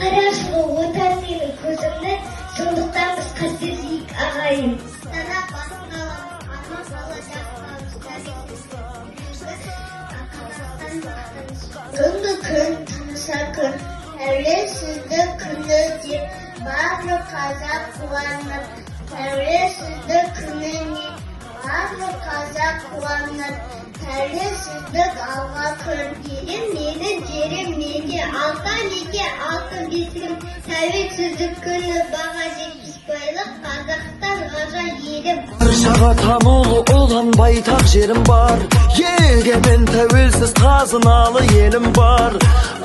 Қарашығы отан менің көзімді, сондықтан біз қастерлейік ағайын. Санап басқалап, ана бала жақпамыз. Күнгі күн, таныса күн, тәуелсіздік күні деп барлық қазақ қуанып. Тәуелсіздік күніне барлық қазақ қуанып. Тәуелсіздік алға күн, елім менің жерім менде, алтын неге алтын бесігім. Тәуелсіздік күні баға жетпеспайлық, Қазақстан ғажайып елім. Баршаға танылы ұлан байтақ жерім бар, егемен тәуелсіз қазыналы елім бар.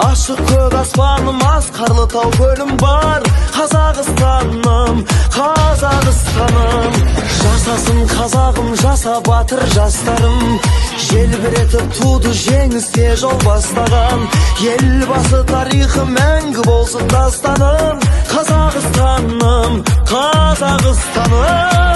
Ашық көк аспаным, асқарлы тау көлім бар. Қазақстаным, Қазақстаным, жасасын қазағым, жаса батыр жастарым. Желбіретіп туды жеңіске жол бастаған, елбасы тарихы мәңгі болсын дастаным. Қазақстаным, Қазақстаным.